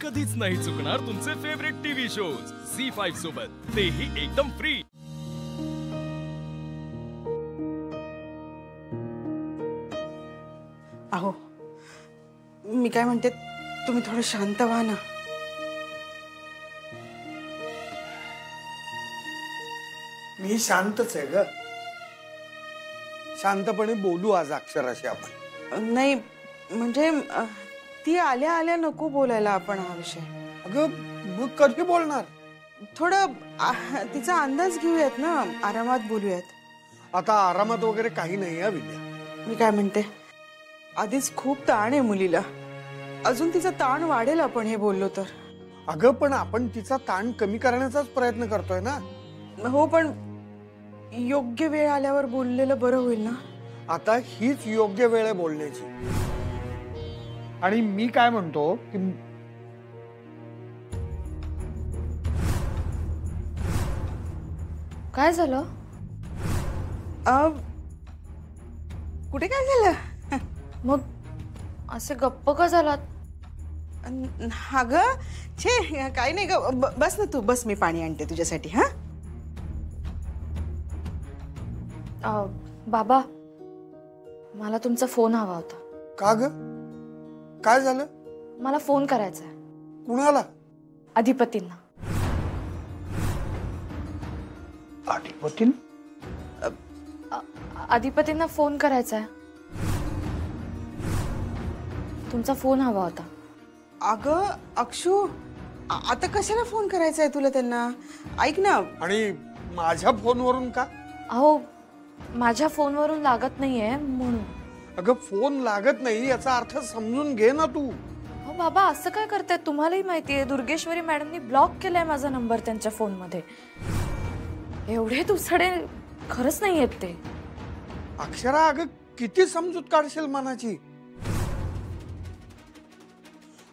कधीच नाही चुकणार तुमचे फेवरेट टीव्ही शोज झी5 सोबत, तेही एकदम फ्री। अहो, मी काय म्हणते, तुम्ही थोडं शांत व्हा ना। मी शांतच आहे ग। शांतपणे बोलू आज अक्षराशी आपण। नाही म्हणजे ती आल्या आल्या नको बोलायला आपण हा विषय। अगं मग कधी बोलणार? थोडं तिचा अंदाज घेऊयात ना, आरामात बोलूयात। आता आरामात वगैरे काही नाही आहे विद्या। मी काय म्हणते, आधीच खूप ताण आहे मुलीला, अजून तिचा ताण वाढेल आपण हे बोललो तर। अगं पण आपण तिचा ताण कमी करण्याचाच प्रयत्न करतोय ना। हो, पण योग्य वेळ आल्यावर बोललेलं बरं होईल ना। आता हीच योग्य वेळ आहे बोलण्याची। आणि मी काय म्हणतो की काय झालं? कुठे काय झालं? मग असे गप्प का झालात? हा ग, छे काही नाही ग, बस ना तू, बस, मी पाणी आणते तुझ्यासाठी। हा बाबा, मला तुमचा फोन हवा होता। का ग, काय झालं? मला फोन करायचा आहे। कुणाला? अधिपतींना। अधिपतींना फोन करायचा आहे। तुमचा फोन हवा होता। अगं अक्षू, आता कशाला फोन करायचा आहे तुला त्यांना? ऐक ना। आणि माझ्या फोनवरून का? अहो, माझ्या फोनवरून लागत नाहीये म्हणून। अगं फोन लागत नाही याचा अर्थ समजून घे ना तू। हो बाबा, असं काय करताय? तुम्हालाही माहितीये दुर्गेश्वरी मॅडमनी ब्लॉक केलाय माझा नंबर त्यांच्या फोन मध्ये। एवढे दुसरे खरंच नाही आहेत ते। अक्षरा, अगं किती समजूत काढशील मनाची?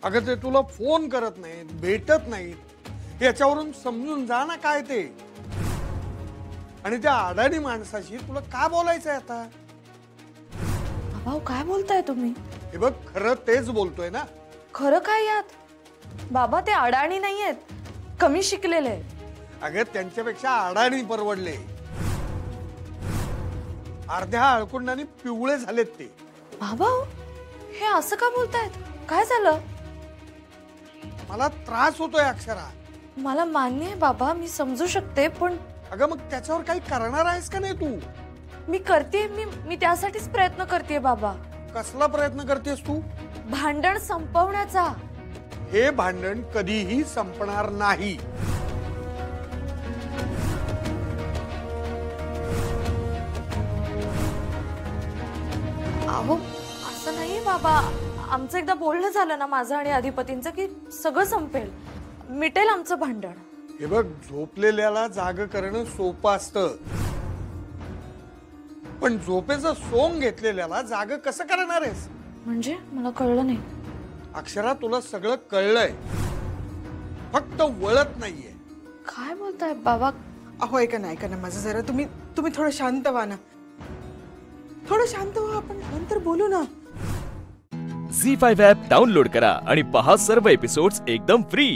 अगं ते तुला फोन करत नाहीत, भेटत नाहीत, याच्यावरून समजून जा ना काय ते। आणि त्या अडाणी माणसाशी तुला का बोलायचंय आता? बाबा काय बोलताय तुम्ही? हे बघ, खरं तेच बोलतोय ना। खरं काय यात? बाबा ते अडाणी नाहीयेत, कमी शिकलेले। अगं त्यांच्यापेक्षा अडाणी परवडले। अर्ध्या अळकुंडाने पिवळे झालेत ते। बाबा हे असं का बोलतायत? काय झालं? मला त्रास होतोय अक्षरा। मला मान्य आहे बाबा, मी समजू शकते, पण अगं मग त्याच्यावर काही करणार आहेस का नाही तू? मी करते, मी त्यासाठीच प्रयत्न करते बाबा। कसला प्रयत्न करतेस तू? भांडण संपवण्याचा। हे भांडण कधीही संपणार नाही। अहो असं नाही बाबा, आमचं एकदा बोलणं झालं ना माझं आणि अधिपतींचं की सगळं संपेल, मिटेल आमचं भांडण। हे बघ, झोपलेल्याला जाग करणं सोपं असतं, पण झोपेचं सोंग घेतलेल्याला जाग कसं करणार आहेस? म्हणजे मला कळलं नाही। अक्षरा, तुला सगळं कळलंय, फक्त वळत नाहीये। काय बोलताय बाबा? अहो ऐका ना माझं जरा, तुम्ही थोडं शांत व्हा ना। थोडं शांत व्हा, आपण नंतर बोलू ना। झी5 ॲप डाउनलोड करा आणि पहा सर्व एपिसोड्स एकदम फ्री।